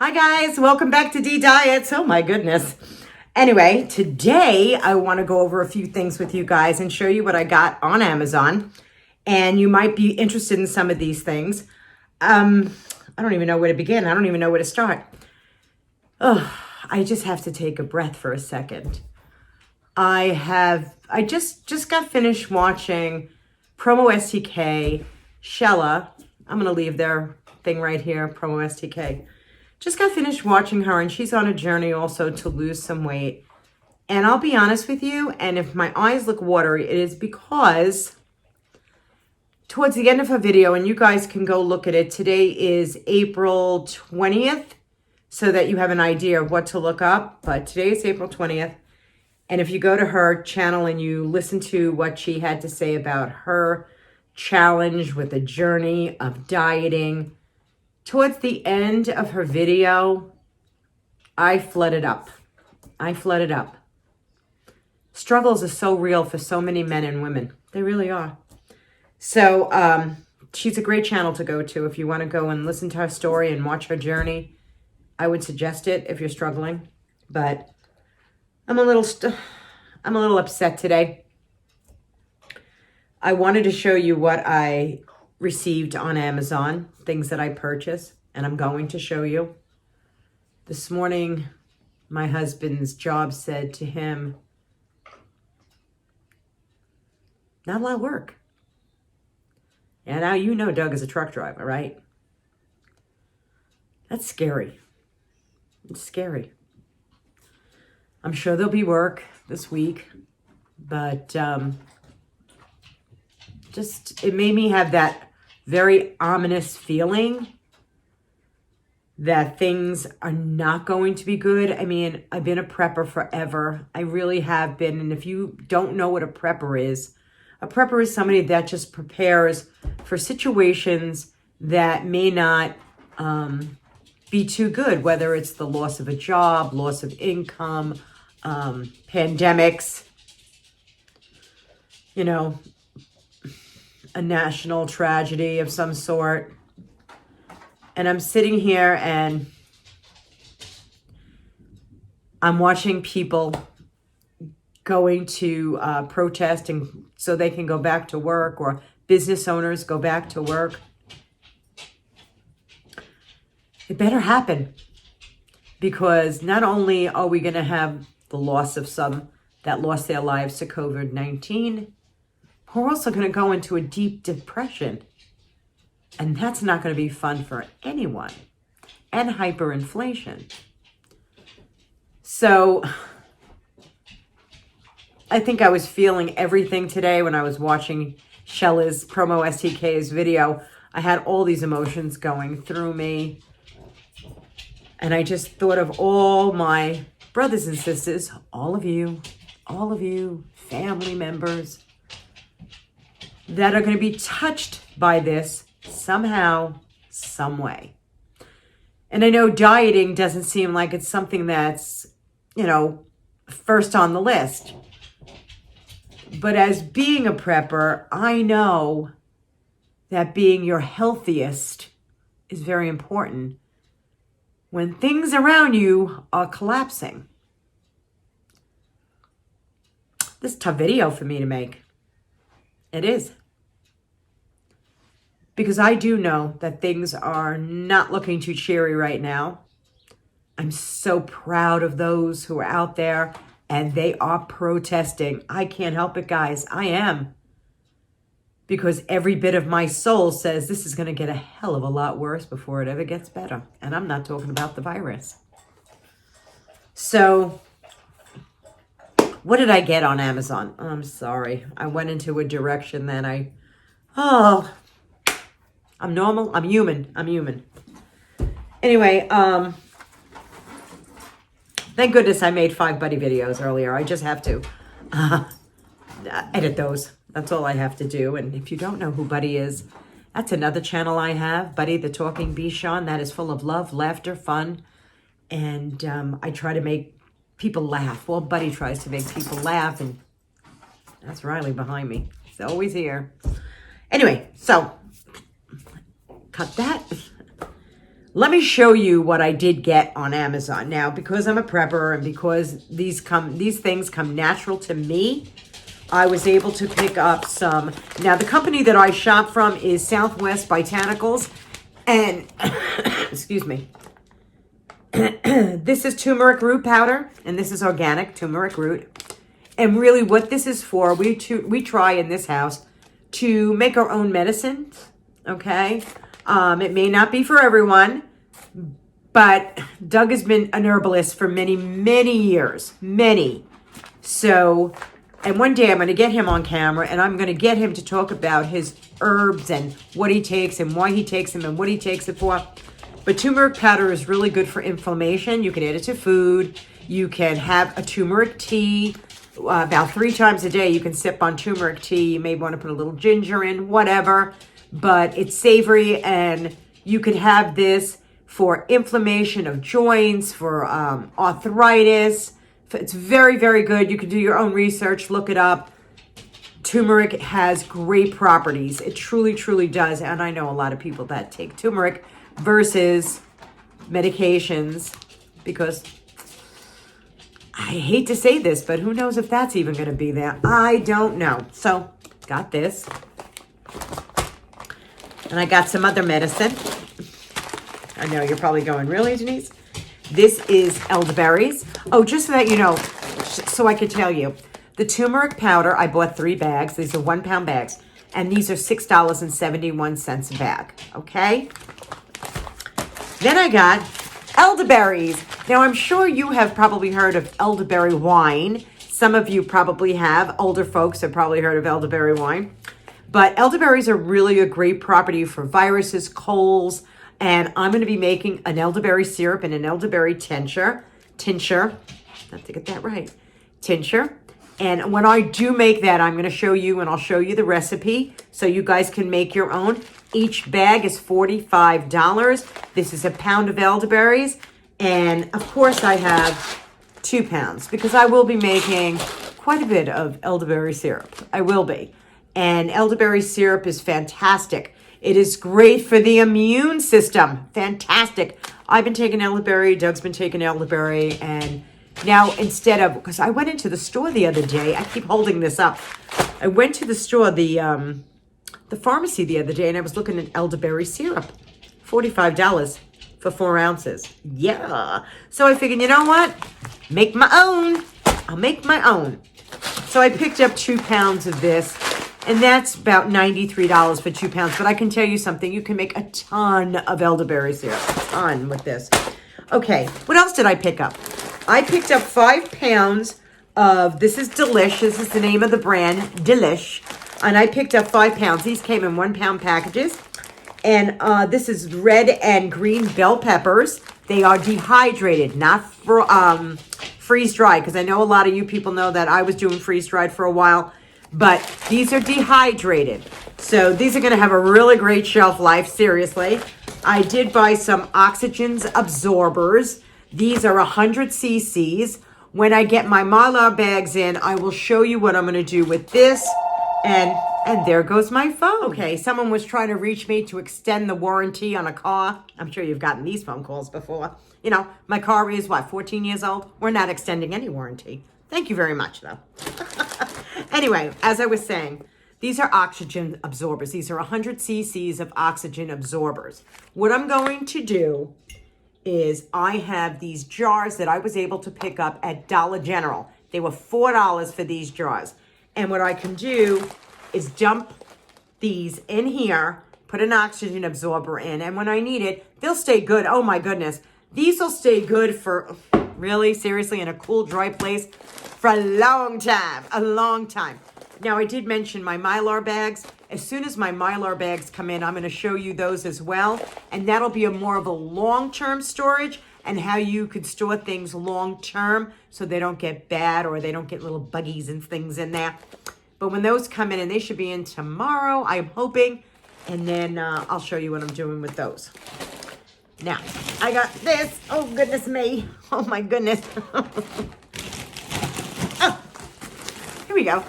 Hi guys, welcome back to DEE Diets. Oh my goodness. Anyway, today I want to go over a few things with you guys and show you what I got on Amazon. And you might be interested in some of these things. I don't even know where to begin. I don't even know where to start. Oh, I just have to take a breath for a second. I just got finished watching Promostk, Shella. I'm going to leave their thing right here, Promostk. Just got finished watching her, and she's on a journey also to lose some weight. And I'll be honest with you, and if my eyes look watery, it is because towards the end of her video, and you guys can go look at it, today is April 20th, so that you have an idea of what to look up. But today is April 20th. And if you go to her channel and you listen to what she had to say about her challenge with the journey of dieting, towards the end of her video, I flooded up. Struggles are so real for so many men and women. They really are. So she's a great channel to go to if you want to go and listen to her story and watch her journey. I would suggest it if you're struggling. But I'm a little upset today. I wanted to show you what I received on Amazon, things that I purchased, and I'm going to show you. This morning, my husband's job said to him, not a lot of work. And now you know Doug is a truck driver, right? That's scary. It's scary. I'm sure there'll be work this week, but it made me have that very ominous feeling that things are not going to be good. I mean, I've been a prepper forever. I really have been. And if you don't know what a prepper is somebody that just prepares for situations that may not be too good, whether it's the loss of a job, loss of income, pandemics, a national tragedy of some sort. And I'm sitting here and I'm watching people going to protest and so they can go back to work, or business owners go back to work. It better happen, because not only are we going to have the loss of some that lost their lives to COVID-19, we're also going to go into a deep depression. And that's not going to be fun for anyone. And hyperinflation. So I think I was feeling everything today when I was watching Shella's Promostk's video. I had all these emotions going through me. And I just thought of all my brothers and sisters, all of you, family members, that are going to be touched by this somehow, some way. And I know dieting doesn't seem like it's something that's, first on the list. But as being a prepper, I know that being your healthiest is very important when things around you are collapsing. This is a tough video for me to make. It is. Because I do know that things are not looking too cheery right now. I'm so proud of those who are out there and they are protesting. I can't help it, guys. I am. Because every bit of my soul says this is going to get a hell of a lot worse before it ever gets better. And I'm not talking about the virus. So what did I get on Amazon? I'm sorry. I went into a direction that I'm normal. I'm human. Anyway, thank goodness I made 5 buddy videos earlier. I just have to edit those. That's all I have to do. And if you don't know who Buddy is, that's another channel I have, Buddy the Talking Bichon. That is full of love, laughter, fun. And I try to make people laugh. Well, Buddy tries to make people laugh, and that's Riley behind me. He's always here. Anyway, so cut that. let me show you what I did get on Amazon. Now, because I'm a prepper and because these things come natural to me, I was able to pick up some. Now, the company that I shop from is Southwest Botanicals. And, excuse me, this is turmeric root powder, and this is organic turmeric root. And really what this is for, we try in this house to make our own medicine, okay? It may not be for everyone, but Doug has been an herbalist for many, many years, many. So, and one day I'm going to get him on camera and I'm going to get him to talk about his herbs and what he takes and why he takes them and what he takes it for. But turmeric powder is really good for inflammation. You can add it to food. You can have a turmeric tea. About 3 times a day you can sip on turmeric tea. You may want to put a little ginger in, whatever. But it's savory, and you could have this for inflammation of joints, for arthritis. It's very, very good. You can do your own research, look it up. Turmeric has great properties. It truly, truly does. And I know a lot of people that take turmeric versus medications because I hate to say this, but who knows if that's even going to be there. I don't know. So, got this. And I got some other medicine. I know you're probably going, really, Denise? This is elderberries. Oh, just so that you know, so I could tell you. The turmeric powder, I bought 3 bags. These are 1-pound bags. And these are $6.71 a bag. Okay? Then I got elderberries. Now, I'm sure you have probably heard of elderberry wine. Some of you probably have. Older folks have probably heard of elderberry wine. But elderberries are really a great property for viruses, colds, and I'm going to be making an elderberry syrup and an elderberry tincture. I have to get that right. Tincture. And when I do make that, I'm going to show you, and I'll show you the recipe so you guys can make your own. Each bag is $45. This is a pound of elderberries. And of course I have 2 pounds because I will be making quite a bit of elderberry syrup. I will be. And elderberry syrup is fantastic. It is great for the immune system. Fantastic. I've been taking elderberry. Doug's been taking elderberry. And now instead of, because I went into the store the other day. I keep holding this up. I went to the store, the pharmacy the other day, and I was looking at elderberry syrup. $45 for 4 ounces. Yeah. So I figured, you know what? Make my own. I'll make my own. So I picked up 2 pounds of this, and that's about $93 for 2 pounds. But I can tell you something. You can make a ton of elderberry syrup. A ton with this. Okay. What else did I pick up? I picked up 5 pounds of, this is Delish. This is the name of the brand, Delish. And I picked up 5 pounds. These came in 1-pound packages. And this is red and green bell peppers. They are dehydrated, not for freeze-dried. Because I know a lot of you people know that I was doing freeze-dried for a while. But these are dehydrated. So these are going to have a really great shelf life, seriously. I did buy some oxygen absorbers. These are 100 cc's. When I get my Mylar bags in, I will show you what I'm going to do with this. And there goes my phone. Okay, someone was trying to reach me to extend the warranty on a car. I'm sure you've gotten these phone calls before. You know, my car is, 14 years old? We're not extending any warranty. Thank you very much, though. Anyway, as I was saying, these are oxygen absorbers. These are 100 cc's of oxygen absorbers. What I'm going to do is I have these jars that I was able to pick up at Dollar General. They were $4 for these jars. And what I can do is dump these in here, put an oxygen absorber in, and when I need it, they'll stay good. Oh my goodness. These will stay good for, really, seriously, in a cool, dry place for a long time. Now, I did mention my Mylar bags. As soon as my Mylar bags come in, I'm going to show you those as well. And that'll be more of a long-term storage and how you could store things long-term so they don't get bad or they don't get little buggies and things in there. But when those come in, and they should be in tomorrow, I'm hoping, and then I'll show you what I'm doing with those. Now, I got this. Oh, goodness me. Oh, my goodness. Oh, here we go.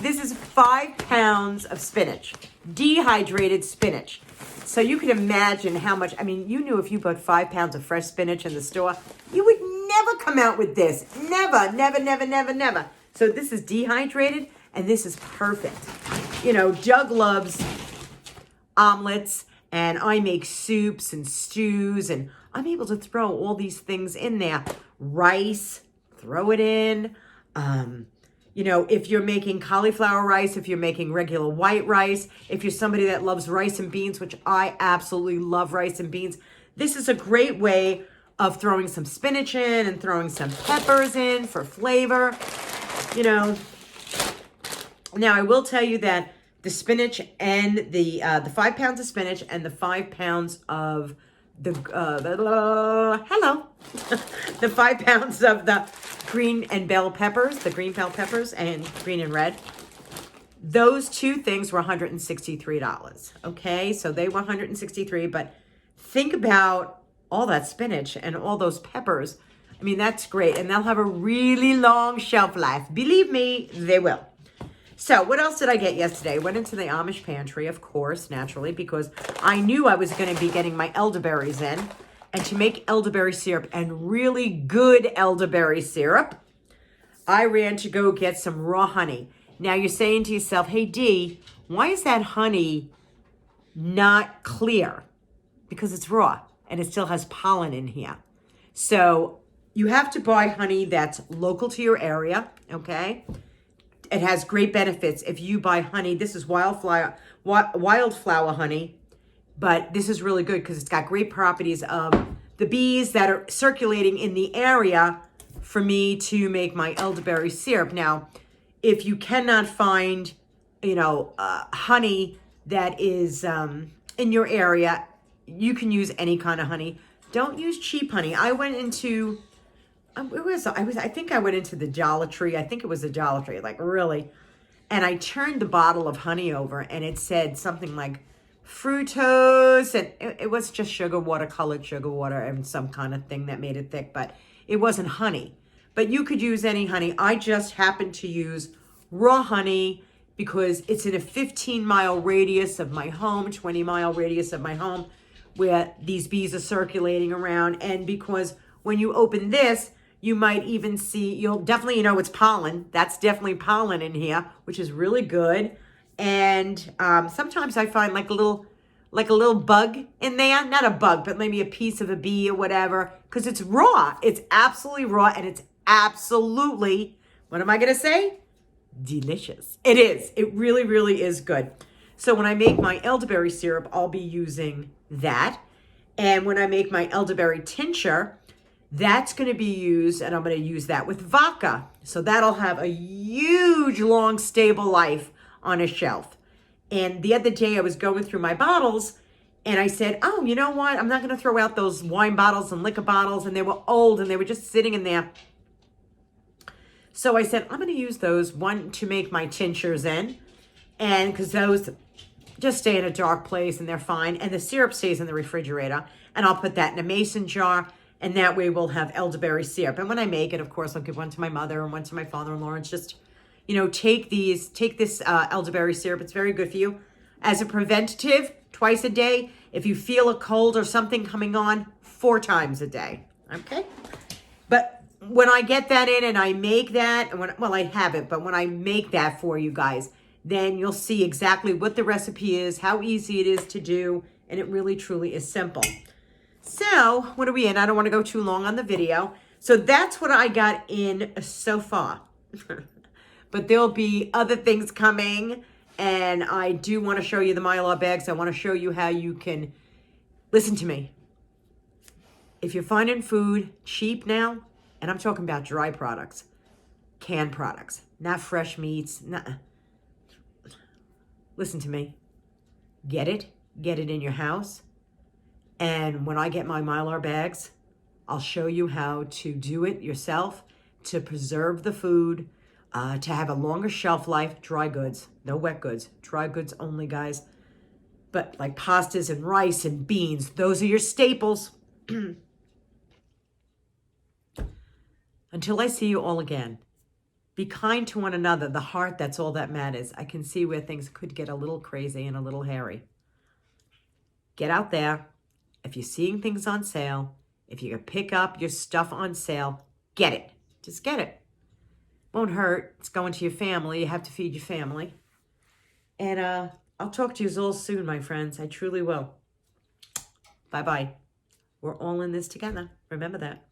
This is 5 pounds of spinach, dehydrated spinach. So you can imagine how much, I mean, you knew if you bought 5 pounds of fresh spinach in the store, you would never come out with this. Never, never, never, never, never. So this is dehydrated, and this is perfect. You know, Doug loves omelets, and I make soups and stews, and I'm able to throw all these things in there. Rice, throw it in. You know, if you're making cauliflower rice, if you're making regular white rice, if you're somebody that loves rice and beans, which I absolutely love rice and beans, this is a great way of throwing some spinach in and throwing some peppers in for flavor. You know, now I will tell you that the spinach and the 5 pounds of spinach and the 5 pounds of the 5 pounds of the green and bell peppers, the green bell peppers and green and red, those two things were $163. Okay, so they were $163, but think about all that spinach and all those peppers. I mean, that's great, and they'll have a really long shelf life. Believe me, they will. So what else did I get yesterday? Went into the Amish pantry, of course, naturally, because I knew I was going to be getting my elderberries in. And to make elderberry syrup, and really good elderberry syrup, I ran to go get some raw honey. Now you're saying to yourself, hey, Dee, why is that honey not clear? Because it's raw and it still has pollen in here. So you have to buy honey that's local to your area, okay? It has great benefits. If you buy honey, this is wildflower honey, but this is really good because it's got great properties of the bees that are circulating in the area for me to make my elderberry syrup. Now, if you cannot find, you know, honey that is in your area, you can use any kind of honey. Don't use cheap honey. I went into, I think I went into the Dollar Tree. I think it was the Dollar Tree, like really. And I turned the bottle of honey over and it said something like fructose, and it was just sugar water, colored sugar water, and some kind of thing that made it thick, but it wasn't honey. But you could use any honey. I just happened to use raw honey because it's in a 15-mile radius of my home, 20-mile radius of my home, where these bees are circulating around. And because when you open this, you might even see, you'll definitely know it's pollen. That's definitely pollen in here, which is really good. And sometimes I find like a little bug in there. Not a bug, but maybe a piece of a bee or whatever. Because it's raw. It's absolutely raw. And it's absolutely, what am I going to say? Delicious. It is. It really, really is good. So when I make my elderberry syrup, I'll be using that. And when I make my elderberry tincture, that's going to be used, and I'm going to use that with vodka. So that'll have a huge, long, stable life on a shelf. And the other day I was going through my bottles and I said, oh, you know what? I'm not going to throw out those wine bottles and liquor bottles, and they were old and they were just sitting in there. So I said, I'm going to use those, one, to make my tinctures in, and because those just stay in a dark place and they're fine. And the syrup stays in the refrigerator, and I'll put that in a mason jar, and that way we'll have elderberry syrup. And when I make it, of course, I'll give one to my mother and one to my father-in-law. It's just, you know, take this elderberry syrup. It's very good for you. As a preventative, twice a day. If you feel a cold or something coming on, 4 times a day. Okay? But when I get that in and I make that, well, I have it, but when I make that for you guys, then you'll see exactly what the recipe is, how easy it is to do, and it really, truly is simple. So, what are we in? I don't want to go too long on the video. So that's what I got in so far. But there'll be other things coming, and I do want to show you the Mylar bags. I want to show you how you can, listen to me. If you're finding food cheap now, and I'm talking about dry products, canned products, not fresh meats, listen to me. Get it in your house. And when I get my Mylar bags, I'll show you how to do it yourself, to preserve the food, to have a longer shelf life. Dry goods, no wet goods, dry goods only, guys. But like pastas and rice and beans, those are your staples. Until I see you all again, be kind to one another. The heart, that's all that matters. I can see where things could get a little crazy and a little hairy. Get out there. If you're seeing things on sale, if you can pick up your stuff on sale, get it. Just get it. Won't hurt. It's going to your family. You have to feed your family. And I'll talk to you all soon, my friends. I truly will. Bye-bye. We're all in this together. Remember that.